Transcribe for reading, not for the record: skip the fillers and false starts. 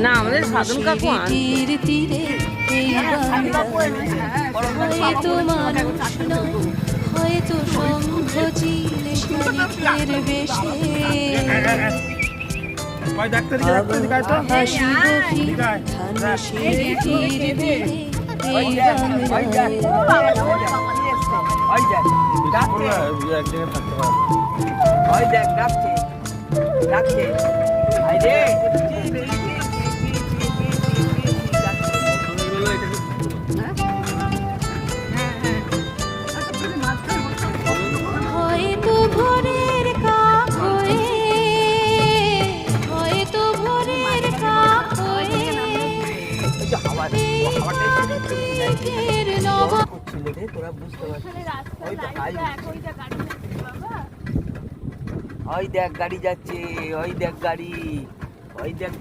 না আমাদের সাধন কাকু হয়তো শঙ্খ চিলে শালিকের বেশে হাসিব ফিরে ধানুষের তীর ধরে এই হয়তো ভোরের কাক হয়ে হয়তো ভোরের কাক হয়ে এই নব তোরা বুঝতে পারছিস ওই দেখ গাড়ি যাচ্ছে ওই দেখ গাড়ি ওই দেখ